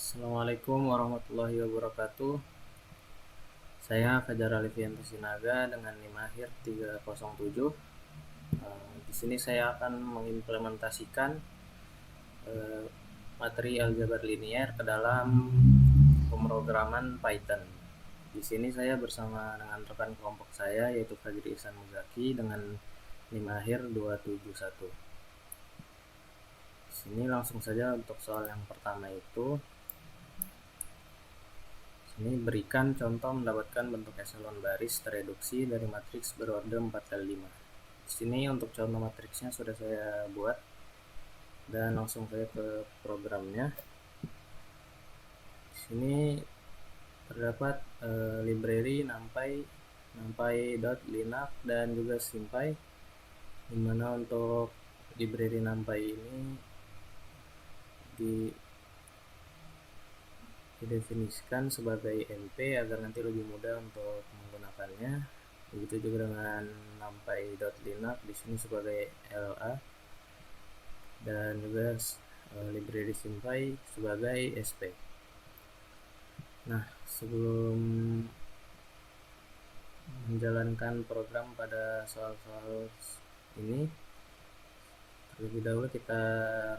Assalamualaikum warahmatullahi wabarakatuh. Saya Fajar Alifianto Sinaga dengan NIM akhir 307. Di sini saya akan mengimplementasikan materi aljabar linier ke dalam pemrograman Python. Di sini saya bersama dengan rekan kelompok saya yaitu Fajri Ihsan Muzaki dengan NIM akhir 271. Di sini langsung saja untuk soal yang pertama itu. Ini berikan contoh mendapatkan bentuk eselon baris tereduksi dari matriks berorde 4x5. Di sini untuk contoh matriksnya sudah saya buat dan langsung saja ke programnya. Di sini terdapat library numpy.linux dan juga simpy, dimana untuk library numpy ini didefinisikan sebagai NP agar nanti lebih mudah untuk menggunakannya. Begitu juga dengan numpy.linux di sini sebagai LA dan juga library simpy sebagai SP. Nah, sebelum menjalankan program pada soal-soal ini, terlebih dahulu kita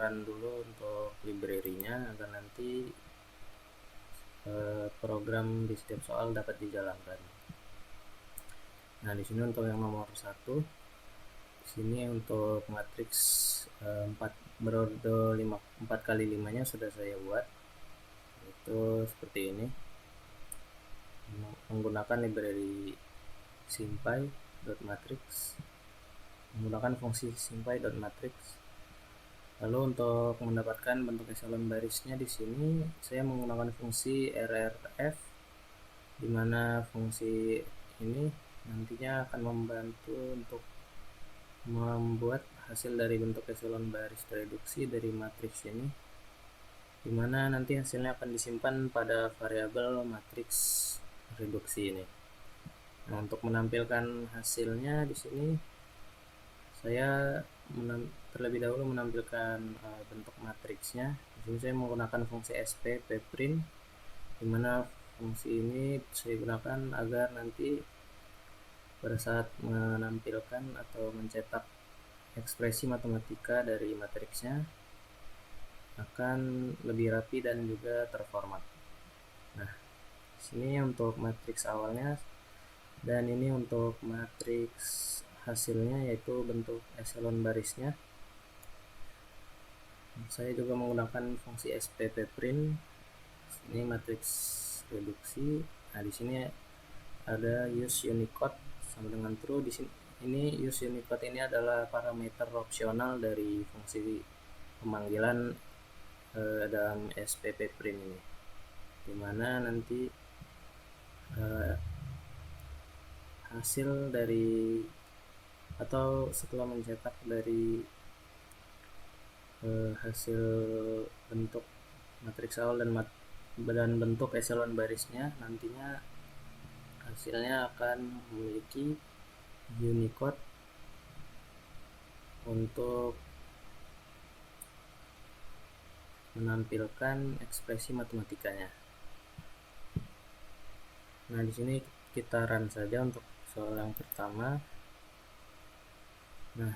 run dulu untuk library-nya agar nanti program di setiap soal dapat dijalankan. Nah, di sini untuk yang nomor 1, di sini untuk matriks 4 berorde 4x5-nya sudah saya buat. Itu seperti ini. Menggunakan library simpy.matrix, menggunakan fungsi simpy.matrix. Lalu untuk mendapatkan bentuk eselon barisnya di sini saya menggunakan fungsi rrf, di mana fungsi ini nantinya akan membantu untuk membuat hasil dari bentuk eselon baris tereduksi dari matriks ini, di mana nanti hasilnya akan disimpan pada variabel matriks reduksi ini. Nah, untuk menampilkan hasilnya di sini saya terlebih dahulu menampilkan bentuk matriksnya. Di sini saya menggunakan fungsi pprint, di mana fungsi ini saya gunakan agar nanti pada saat menampilkan atau mencetak ekspresi matematika dari matriksnya akan lebih rapi dan juga terformat. Nah, sini untuk matriks awalnya dan ini untuk matriks hasilnya yaitu bentuk eselon barisnya. Saya juga menggunakan fungsi pprint. Ini matriks reduksi. Nah, di sini ada use Unicode sama dengan true. Di sini ini use Unicode ini adalah parameter opsional dari fungsi pemanggilan dalam pprint ini, dimana nanti hasil dari atau setelah mencetak dari hasil bentuk matriks awal dan bentuk eselon barisnya, nantinya hasilnya akan memiliki Unicode untuk menampilkan ekspresi matematikanya. Nah, di sini kita run saja untuk soal yang pertama. Nah,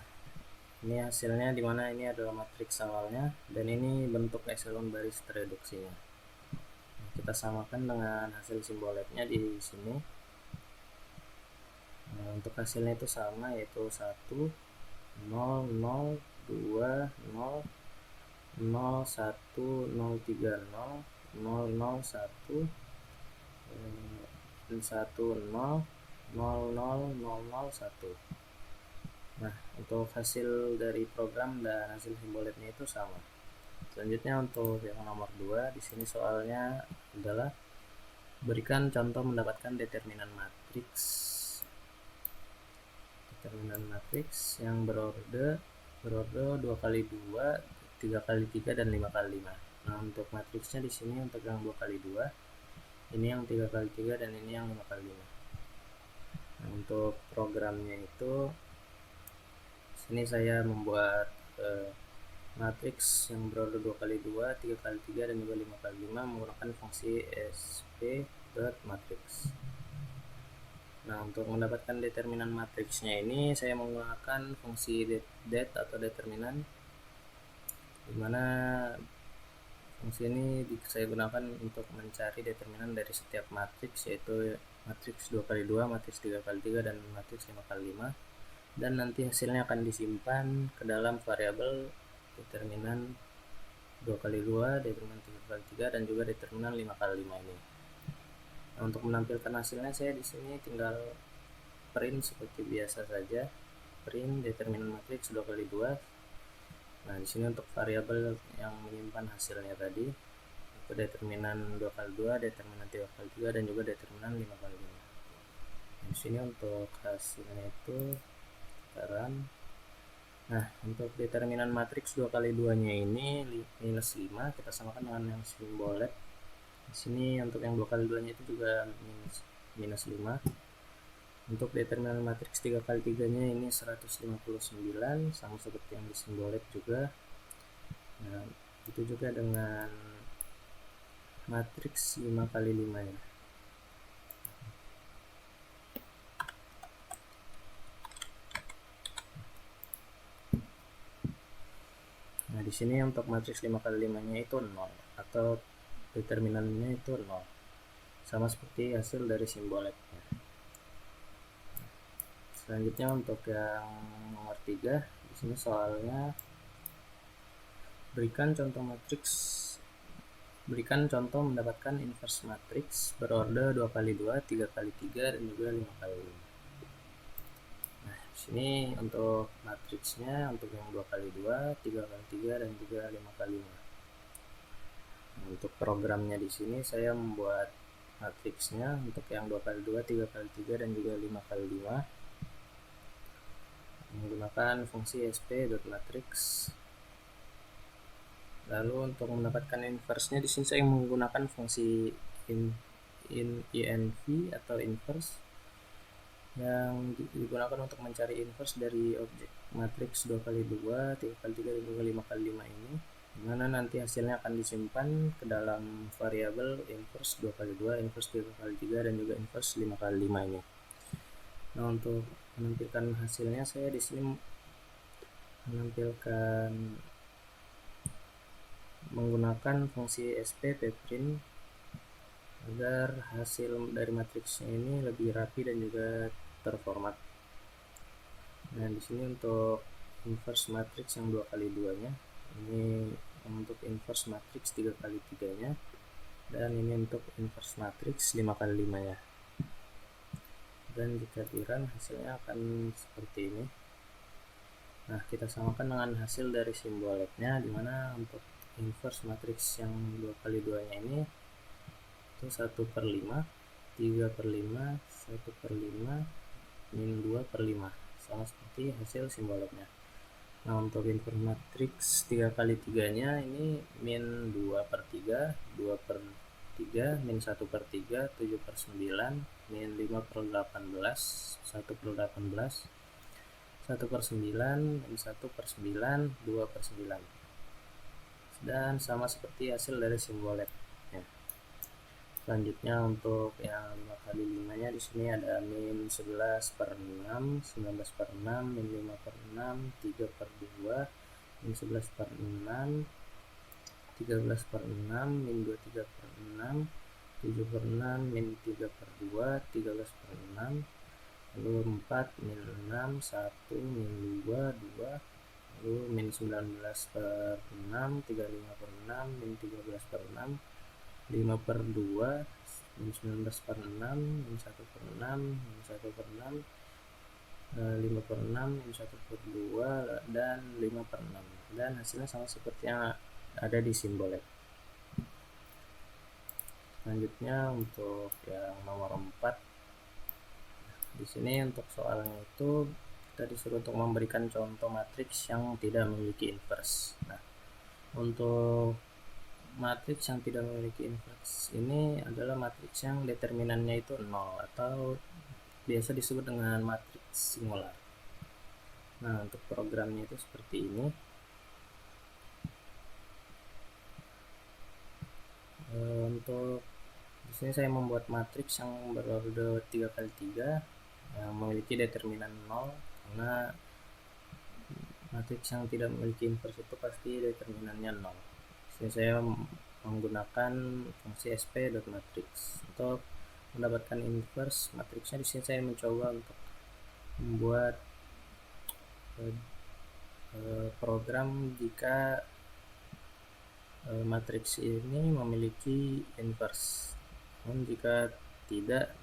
ini hasilnya, dimana ini adalah matriks awalnya dan ini bentuk eselon baris tereduksinya. Nah, kita samakan dengan hasil simboletnya di sini. Nah, untuk hasilnya itu sama, yaitu 1 0 0 2 0 0 1 0 3 0 0 0 1 1 0 0 0 0 0 1. Nah, untuk hasil dari program dan hasil simboletnya itu sama. Selanjutnya untuk yang nomor 2, di sini soalnya adalah berikan contoh mendapatkan determinan matriks yang berorde 2x2, 3x3 dan 5x5. Nah, untuk matriksnya di sini untuk yang 2x2, ini yang 3x3 dan ini yang 5x5. Nah, untuk programnya itu sini saya membuat matriks yang berorder 2x2, 3x3, dan juga 5x5 menggunakan fungsi sp.matrix. Nah, untuk mendapatkan determinan matriksnya ini saya menggunakan fungsi det atau determinan, dimana fungsi ini saya gunakan untuk mencari determinan dari setiap matriks, yaitu matriks 2x2, matriks 3x3, dan matriks 5x5, dan nanti hasilnya akan disimpan ke dalam variabel determinan 2x2, determinan 3x3, dan juga determinan 5x5 ini. Nah, untuk menampilkan hasilnya saya di sini tinggal print seperti biasa saja, print determinan matriks 2x2. Nah, di sini untuk variabel yang menyimpan hasilnya tadi itu determinan 2x2, determinan 3x3, dan juga determinan 5x5. Nah, di sini untuk hasilnya itu sekarang. Nah, untuk determinan matriks 2x2-nya ini -5, kita samakan dengan yang simbolet. Di sini untuk yang 2x2-nya itu juga -5. Untuk determinan matriks 3x3-nya ini 159, sama seperti yang di simbolet juga. Nah, itu juga dengan matriks 5x5-nya. Nah, di sini untuk matriks 5x5-nya itu 0, atau determinannya itu 0, sama seperti hasil dari simboletnya. Selanjutnya untuk yang nomor 3, di sini soalnya berikan contoh mendapatkan inverse matriks berorder 2x2, 3x3, dan juga 5x5. Nah, di sini untuk matriksnya untuk yang 2x2, 3x3, dan juga 5x5. Nah, untuk programnya di sini saya membuat matriksnya untuk yang 2x2, 3x3, dan juga 5x5 menggunakan fungsi sp.matrix. Lalu untuk mendapatkan inverse-nya di sini saya menggunakan fungsi inv atau inverse yang digunakan untuk mencari inverse dari objek matriks 2x2, 3x3, dan juga 5x5 ini, dimana nanti hasilnya akan disimpan ke dalam variabel inverse 2x2, inverse 3x3, dan juga inverse 5x5 ini. Nah, untuk menampilkan hasilnya saya di sini menampilkan menggunakan fungsi sp.print agar hasil dari matriksnya ini lebih rapi dan juga terformat. Nah, di sini untuk inverse matriks yang 2x2-nya, ini untuk inverse matriks 3x3-nya, dan ini untuk inverse matriks 5x5-nya. Dan jika di run hasilnya akan seperti ini. Nah, kita samakan dengan hasil dari simboletnya, dimana untuk inverse matriks yang 2x2-nya ini itu 1/5, 3/5, 1/5, min 2/5, sama seperti hasil simboletnya. Nah, untuk inverse matriks 3x3-nya ini min 2/3, 2/3, min 1/3, 7/9, min 5/18, 1/18, 1/9, min 1/9, 2/9, dan sama seperti hasil dari simbolet. Selanjutnya untuk yang 5x5-nya di sini ada min 11/6, 19/6, min 5/6, 3/2, min 11/6, 13/6, min 23/6, 7/6, min 3/2, 13/6, lalu 4, min 6, 1, min 2, 2, lalu min 19/6, 35/6, min 13/6, 5/2, min 19/6, min 1/6, min 1/6, 5/6, min 1/2, dan 5/6, dan hasilnya sama seperti yang ada di simbolet. Selanjutnya untuk yang nomor 4, di sini untuk soalnya itu kita disuruh untuk memberikan contoh matriks yang tidak memiliki inverse. Nah, untuk matriks yang tidak memiliki inverse ini adalah matriks yang determinannya itu 0 atau biasa disebut dengan matriks singular. Nah, untuk programnya itu seperti ini. Untuk di sini saya membuat matriks yang berorder 3x3 yang memiliki determinan 0, karena matriks yang tidak memiliki inverse itu pasti determinannya 0. Di sini saya menggunakan fungsi sp.matrix untuk mendapatkan inverse matriksnya. Di sini saya mencoba untuk membuat program jika matriks ini memiliki inverse. Namun jika tidak,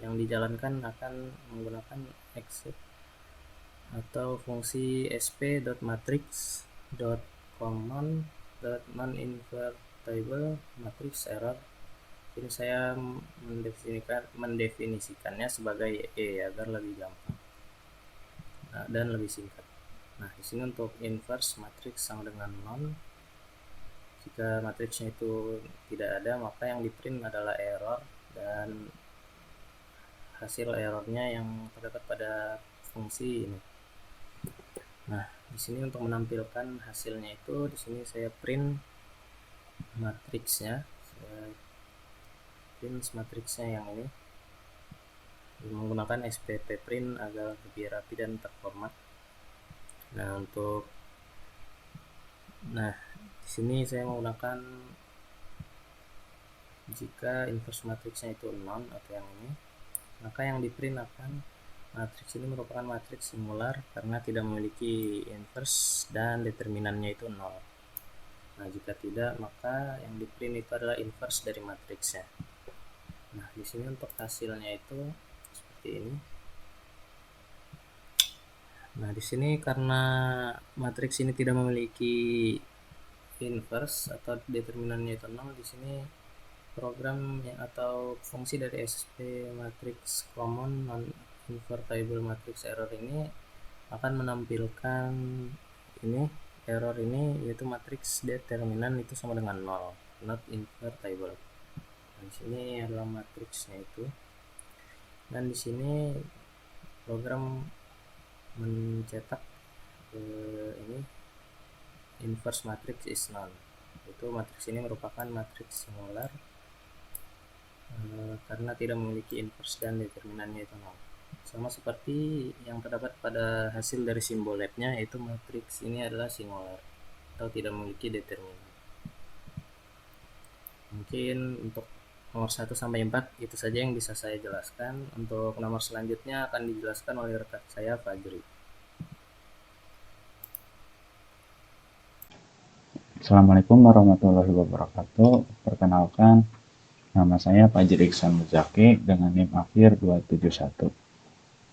yang dijalankan akan menggunakan exit atau fungsi sp.matrix.command.non-invertible matrix error. Ini saya mendefinisikannya sebagai E agar lebih gampang dan lebih singkat. Nah, di sini untuk inverse matriks sama dengan non. Jika matriksnya itu tidak ada, maka yang di print adalah error dan hasil errornya yang terdapat pada fungsi ini. Nah, di sini untuk menampilkan hasilnya itu, di sini saya print matriksnya. Saya print matriksnya yang ini menggunakan spp print agar lebih rapi dan terformat. Nah, di sini saya menggunakan jika inverse matriksnya itu non atau yang ini, maka yang di print akan matriks ini merupakan matriks singular karena tidak memiliki inverse dan determinannya itu 0. Nah, jika tidak, maka yang di print itu adalah inverse dari matriksnya. Nah, di sini untuk hasilnya itu seperti ini. Nah, di sini karena matriks ini tidak memiliki inverse atau determinannya itu 0, di sini program atau fungsi dari sp matrix common non-invertible matrix error ini akan menampilkan ini error ini, yaitu matriks determinan itu sama dengan 0, not invertible. Di sini adalah matriksnya itu, dan di sini program mencetak ini inverse matrix is none. Itu matriks ini merupakan matriks singular karena tidak memiliki inverse dan determinannya itu 0. Sama seperti yang terdapat pada hasil dari simbol labnya, yaitu matriks ini adalah singular atau tidak memiliki determinan. Mungkin untuk nomor 1 sampai 4 itu saja yang bisa saya jelaskan. Untuk nomor selanjutnya akan dijelaskan oleh rekan saya, Fajri. Assalamualaikum warahmatullahi wabarakatuh. Perkenalkan, nama saya Fajri Iksan Muzaki dengan NIM akhir 271.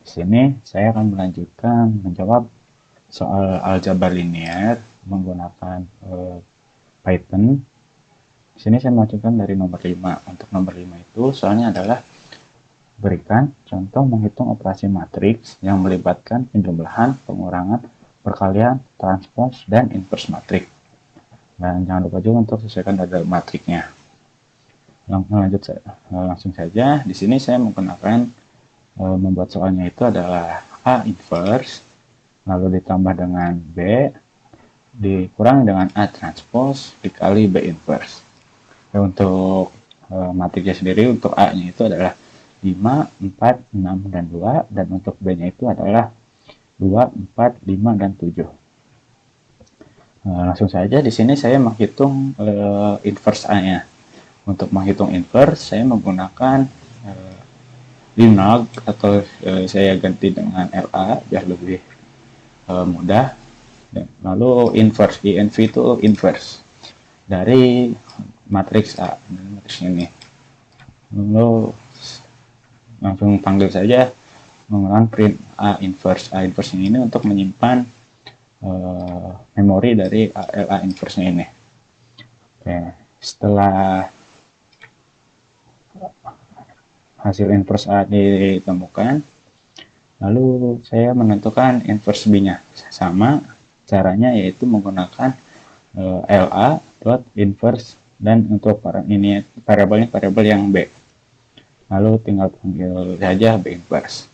Di sini saya akan melanjutkan menjawab soal aljabar linear menggunakan Python. Di sini saya melanjutkan dari nomor 5. Untuk nomor 5 itu soalnya adalah berikan contoh menghitung operasi matriks yang melibatkan penjumlahan, pengurangan, perkalian, transpose, dan inverse matriks. Dan jangan lupa juga untuk sesuaikan data matriknya. Langsung saja. Di sini saya menggunakan membuat soalnya itu adalah A inverse, lalu ditambah dengan B, dikurangi dengan A transpose, dikali B inverse. Untuk matriknya sendiri, untuk A-nya itu adalah 5, 4, 6, dan 2, dan untuk B-nya itu adalah 2, 4, 5, dan 7. Langsung saja di sini saya menghitung inverse A-nya. Untuk menghitung inverse, saya menggunakan Linux atau saya ganti dengan LA biar lebih mudah. Dan lalu inverse, INV itu inverse dari matriks A, matriks ini. Lalu langsung panggil saja menggunakan print A inverse. A inverse ini untuk menyimpan memori dari LA inverse-nya ini. Oke, setelah hasil inverse A ditemukan, lalu saya menentukan inverse B-nya. Sama caranya, yaitu menggunakan LA dot inverse, dan untuk ini variabelnya variabel yang B. Lalu tinggal panggil saja B inverse.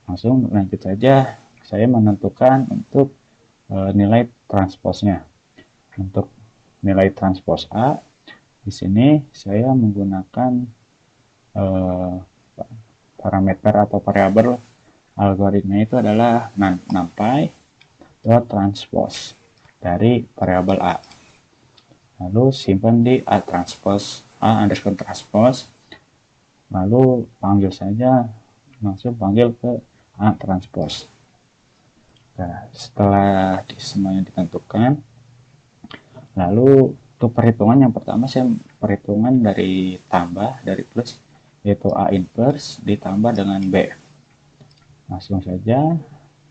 Langsung lanjut saja, saya menentukan untuk nilai transpose-nya. Untuk nilai transpose A, Di sini saya menggunakan eh, parameter atau variabel algoritma itu adalah numpy dot transpose dari variabel a. Lalu simpan di a transpose a underscore transpose. Lalu panggil saja, langsung panggil ke a transpose. Nah, setelah semuanya ditentukan, lalu untuk perhitungan yang pertama saya perhitungan dari tambah dari plus, yaitu a inverse ditambah dengan b. Langsung saja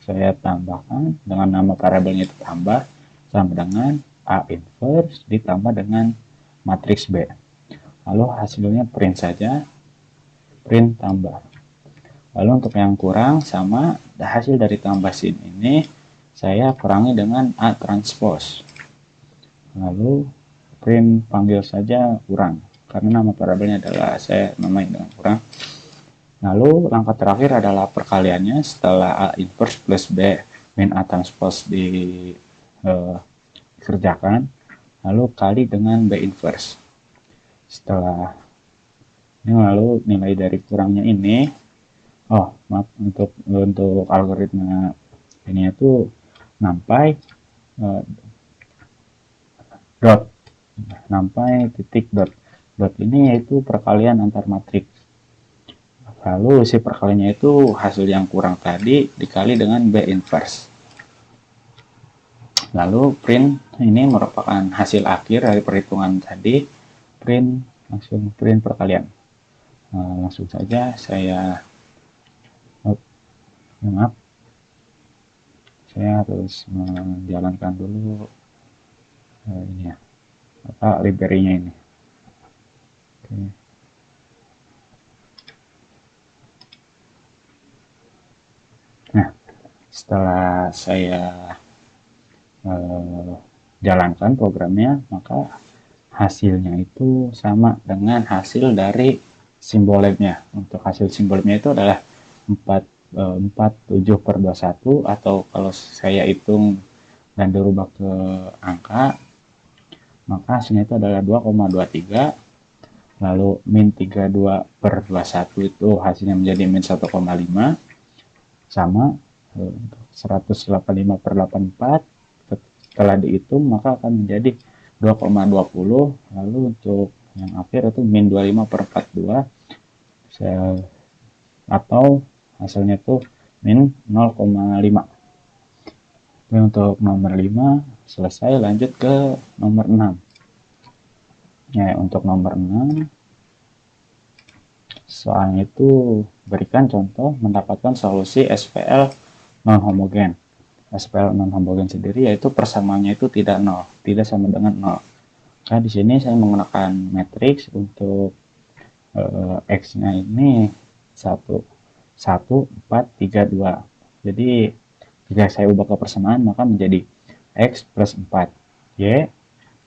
saya tambahkan dengan nama variabelnya itu tambah sama dengan a inverse ditambah dengan matriks b. Lalu hasilnya print saja, print tambah. Lalu untuk yang kurang sama hasil dari tambah sin ini saya kurangi dengan a transpose. Lalu print panggil saja kurang karena nama variabelnya adalah saya namain dengan kurang. Lalu langkah terakhir adalah perkaliannya setelah a inverse plus b min a transpose dikerjakan, lalu kali dengan b inverse. Setelah ini lalu nilai dari kurangnya ini, oh maaf, untuk algoritma ini itu numpy dot numpy titik dot ini yaitu perkalian antar matriks. Lalu si perkaliannya itu hasil yang kurang tadi dikali dengan b inverse. Lalu print ini merupakan hasil akhir dari perhitungan tadi. Print langsung print perkalian. Nah, langsung saja saya maaf, saya harus menjalankan dulu ini ya, apa library-nya ini. Oke. Nah, setelah saya jalankan programnya, maka hasilnya itu sama dengan hasil dari simbolemnya. Untuk hasil simbolemnya itu adalah 47/21, atau kalau saya hitung dan dirubah ke angka, maka hasilnya itu adalah 2,23. Lalu min 32/21 itu hasilnya menjadi min 1,5, sama 185/84. Setelah dihitung maka akan menjadi 2,20. Lalu untuk yang akhir itu min 25/42, atau hasilnya itu min 0,5. Oke, untuk nomor 5 selesai, lanjut ke nomor 6. Ya, untuk nomor 6 soalnya itu berikan contoh mendapatkan solusi SPL non homogen. SPL non homogen sendiri yaitu persamaannya itu tidak nol, tidak sama dengan 0. Nah, di sini saya menggunakan matriks untuk X-nya ini 1, 1, 4, 3, 2. Jadi jika saya ubah ke persamaan maka menjadi X plus 4 Y,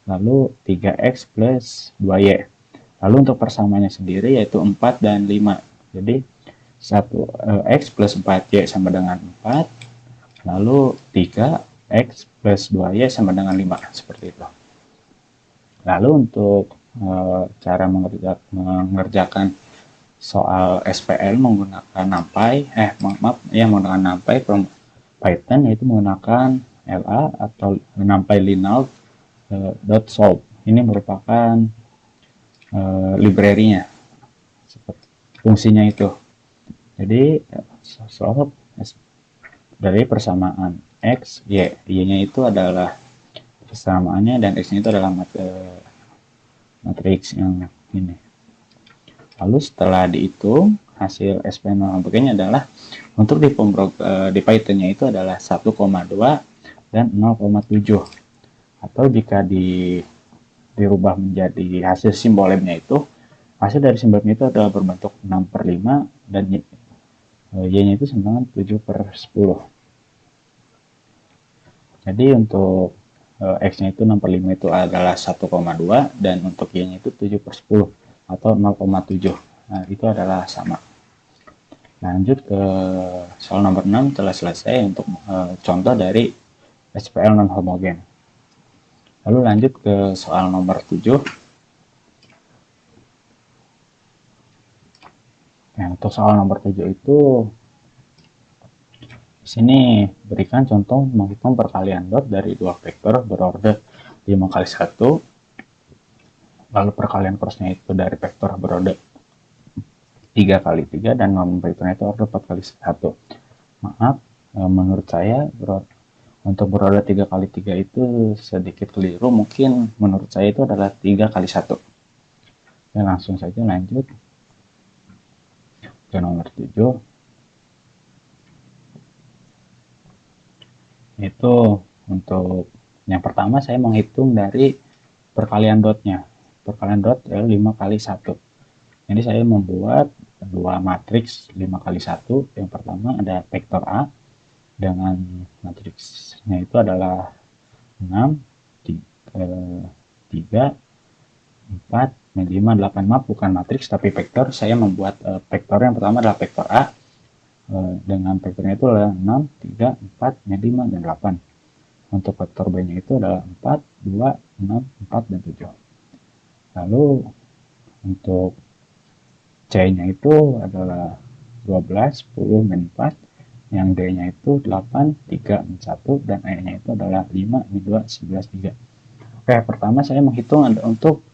lalu 3X plus 2Y. Lalu untuk persamaannya sendiri yaitu 4 dan 5. Jadi 1X plus 4Y sama dengan 4, lalu 3X plus 2Y sama dengan 5, seperti itu. Lalu untuk cara mengerjakan soal SPL menggunakan NumPy, menggunakan NumPy from Python, yaitu menggunakan LA atau NumPy Linal.solve. Ini merupakan library-nya, fungsinya itu. Jadi solve dari persamaan X, Y. Y-nya itu adalah persamaannya dan X-nya itu adalah matriks yang ini. Lalu setelah dihitung, hasil SPL non homogennya adalah untuk di Python-nya itu adalah 1,2 dan 0,7. Atau jika dirubah menjadi hasil simbolemnya itu, hasil dari simbolemnya itu adalah berbentuk 6/5 dan Y-nya itu sama dengan 7/10. Jadi untuk X-nya itu 6/5 itu adalah 1,2 dan untuk Y-nya itu 7/10 atau 0,7. Nah, itu adalah sama. Lanjut ke soal nomor 6 telah selesai untuk contoh dari SPL non homogen. Lalu lanjut ke soal nomor 7. Nah, untuk soal nomor 7 itu di sini berikan contoh menghitung perkalian dot dari dua vektor berorder 5 kali 1, lalu perkalian crossnya itu dari vektor berorder 3 kali 3 dan non vektornya itu order 4 kali 1. Maaf, menurut saya untuk beroda 3 kali 3 itu sedikit keliru. Mungkin menurut saya itu adalah 3 kali 1. Ya, langsung saja lanjut ke nomor 7. Itu untuk yang pertama saya menghitung dari perkalian dotnya. Perkalian dot 5 kali 1. Jadi saya membuat dua matriks 5 kali 1. Yang pertama ada vektor A dengan matriksnya itu adalah 6, 3, 4, 5, 8. Maaf, bukan matriks tapi vektor. Saya membuat vektor yang pertama adalah vektor A dengan vektornya itu adalah 6, 3, 4, 5, dan 8. Untuk vektor B-nya itu adalah 4, 2, 6, 4, dan 7. Lalu untuk C-nya itu adalah 12, 10, min 4. Yang D-nya itu 8, 3, min 1. Dan E-nya itu adalah 5, min 2, 11, 3. Oke, pertama saya menghitung untuk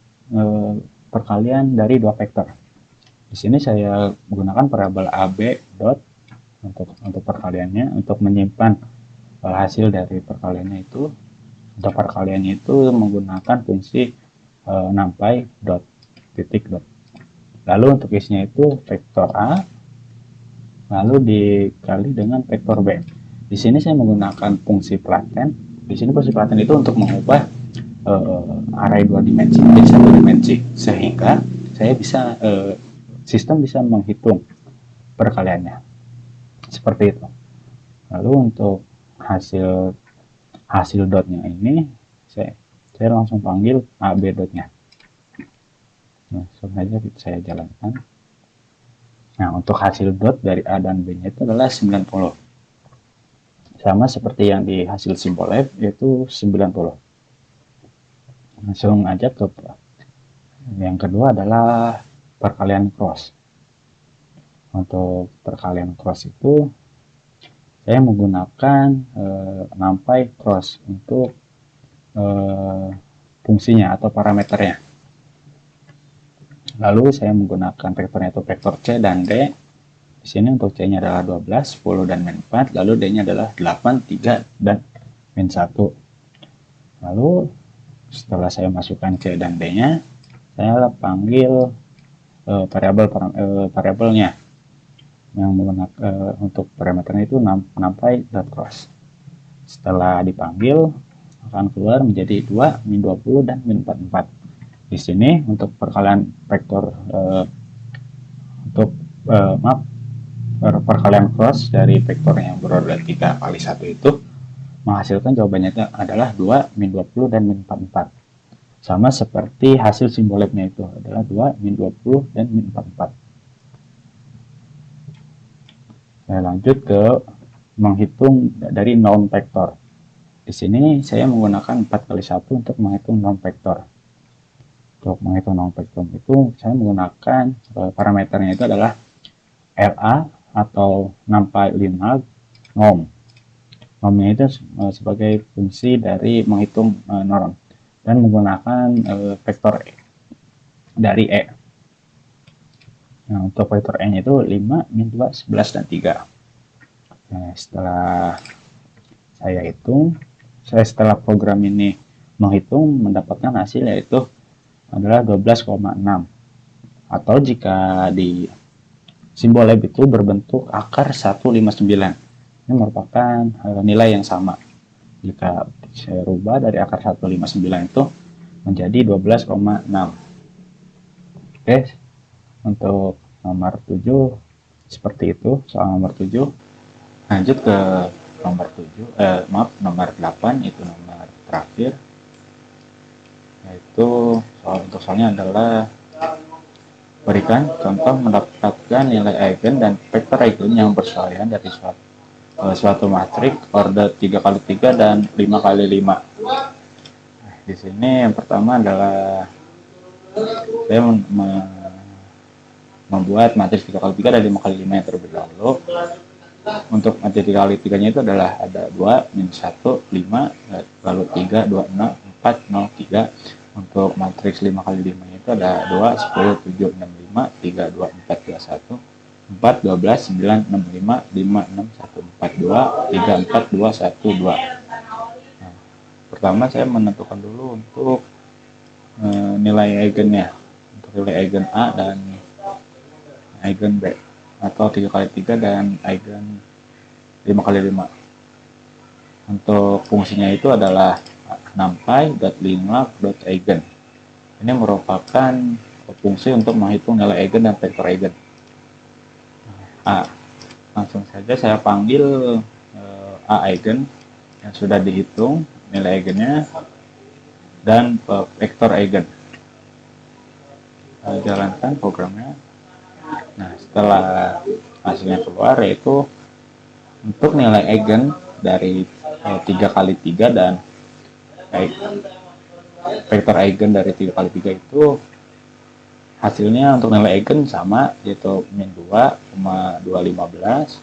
perkalian dari dua vektor. Di sini saya menggunakan variabel AB dot untuk perkaliannya, untuk menyimpan hasil dari perkaliannya itu. Untuk perkaliannya itu menggunakan fungsi numpy dot titik dot. Lalu untuk isinya itu vektor A lalu dikali dengan vektor B. Di sini saya menggunakan fungsi flatten. Di sini fungsi flatten itu untuk mengubah array 2 dimensi menjadi 1 dimensi, sehingga saya bisa sistem bisa menghitung perkaliannya seperti itu. Lalu untuk hasil dotnya ini saya langsung panggil AB dotnya. Langsung saja saya jalankan. Nah, untuk hasil dot dari A dan B nya itu adalah 90, sama seperti yang di hasil simbol F, yaitu 90. Langsung aja ke yang kedua adalah perkalian cross. Untuk perkalian cross itu saya menggunakan numpy cross untuk fungsinya atau parameternya. Lalu saya menggunakan vektornya itu vektor C dan D. Di sini untuk C-nya adalah 12, 10, dan min 4. Lalu D-nya adalah 8, 3, dan min 1. Lalu setelah saya masukkan C dan D-nya, saya panggil variabelnya yang menggunakan untuk parameternya itu numpy.cross. Setelah dipanggil akan keluar menjadi 2, min 20, dan min 44. Di sini untuk perkalian vektor perkalian cross dari vektor yang berorder 3 kali 1 itu menghasilkan jawabannya itu adalah 2, min 20, dan min 44. Sama seperti hasil simbol F-nya itu adalah 2, min 20, dan min 44. Saya lanjut ke menghitung dari non vektor. Di sini saya menggunakan 4 kali 1 untuk menghitung non vektor. Untuk menghitung non vektor itu saya menggunakan parameternya itu adalah LA atau numpy linear norm. Normnya itu sebagai fungsi dari menghitung norm dan menggunakan vektor dari E. Nah, untuk vektor E-nya itu 5, min 2, 11, dan 3. Nah, setelah saya hitung, setelah program ini menghitung, mendapatkan hasil yaitu adalah 12,6. Atau jika di simbol lab itu berbentuk akar 159. Ini merupakan nilai yang sama. Jika saya rubah dari akar 159 itu menjadi 12,6. Oke, untuk nomor 7 seperti itu, soal nomor 7. Lanjut ke nomor 8, itu nomor terakhir. Yaitu soalnya adalah berikan contoh mendapatkan nilai eigen dan vektor eigen yang bersesuaian dari suatu matrik order 3 kali 3 dan 5 kali 5. Di sini yang pertama adalah saya membuat matriks 3 kali 3 dan 5 kali 5 yang terlebih dahulu. Untuk matriks 3 kali 3 nya itu adalah ada 2, minus 1, 5, lalu 3, 2, 0, 4, 0, 3. Untuk matriks 5 kali 5 itu ada 2, 10, 7, 6, 5, 3, 2, 4, 2, 1, 4, 12, 9, 6, 5, 5, 6, 1, 4, 2, 3, 4, 2, 1, 2. Nah, pertama saya menentukan dulu untuk nilai eigennya. Untuk nilai eigen A dan eigen B, atau 3 kali 3 dan eigen 5 kali 5. Untuk fungsinya itu adalah numpy.linlog.eigen. Ini merupakan fungsi untuk menghitung nilai eigen dan vektor eigen. Langsung saja saya panggil A eigen yang sudah dihitung nilai eigennya dan vektor eigen. Jalankan programnya. Nah, setelah hasilnya keluar, yaitu untuk nilai eigen dari 3 kali 3 dan vektor eigen dari 3 kali 3 itu hasilnya untuk nilai eigen sama, yaitu min 2,215,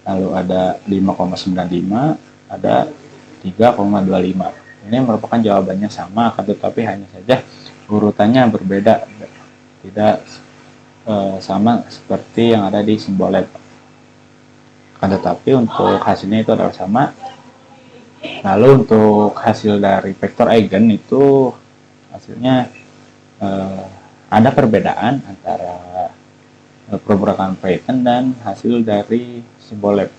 lalu ada 5,95, ada 3,25. Ini merupakan jawabannya sama, akan tetapi hanya saja urutannya berbeda, tidak sama seperti yang ada di simbol lab. Akan tetapi untuk hasilnya itu adalah sama. Lalu untuk hasil dari vektor eigen itu hasilnya ada perbedaan antara perputaran Python dan hasil dari simbol lab.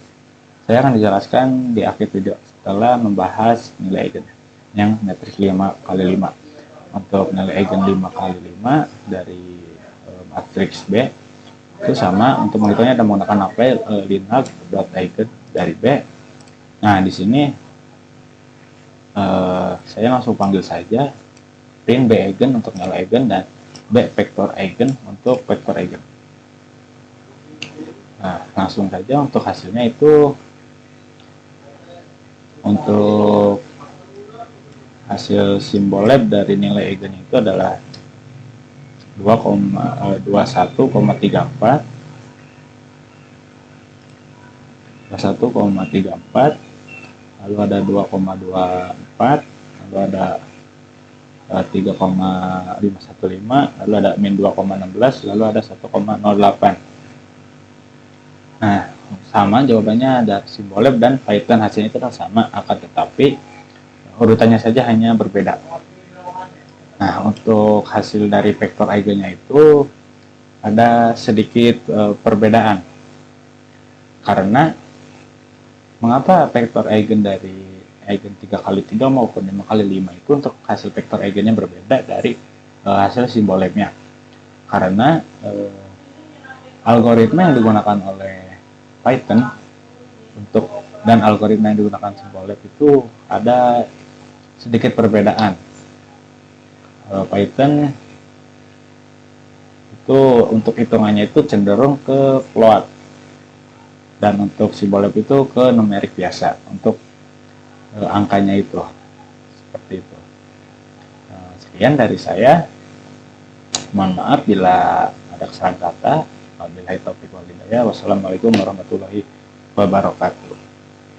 Saya akan dijelaskan di akhir video setelah membahas nilai eigen yang matriks 5 kali 5. Untuk nilai eigen 5 kali 5 dari matriks B itu sama. Untuk menghitungnya ada menggunakan apply linlog.eigen dari B. Nah, di sini saya langsung panggil saja print B eigen untuk nilai eigen dan B vektor eigen untuk vektor eigen. Nah, langsung saja untuk hasilnya itu, untuk hasil simbol lab dari nilai eigen itu adalah 21,34, 21,34, lalu ada 2,24, lalu ada 3,515, lalu ada min 2,16, lalu ada 1,08. Nah, sama jawabannya ada simbol lab dan Python, hasilnya itu sama, akan tetapi urutannya saja hanya berbeda. Nah, untuk hasil dari vektor eigennya itu ada sedikit perbedaan. Karena mengapa vektor eigen dari eigen 3 kali 3 maupun 5 kali 5 itu untuk hasil vektor eigennya berbeda dari hasil simbol labnya? Karena algoritma yang digunakan oleh Python dan algoritma yang digunakan simbol lab itu ada sedikit perbedaan. Python itu untuk hitungannya itu cenderung ke float, dan untuk simbol lab itu ke numerik biasa untuk angkanya itu, seperti itu. Sekian dari saya. Mohon maaf bila ada kesalahan kata. Wabillahi taufiq wal hidayah. Wassalamualaikum warahmatullahi wabarakatuh.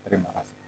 Terima kasih.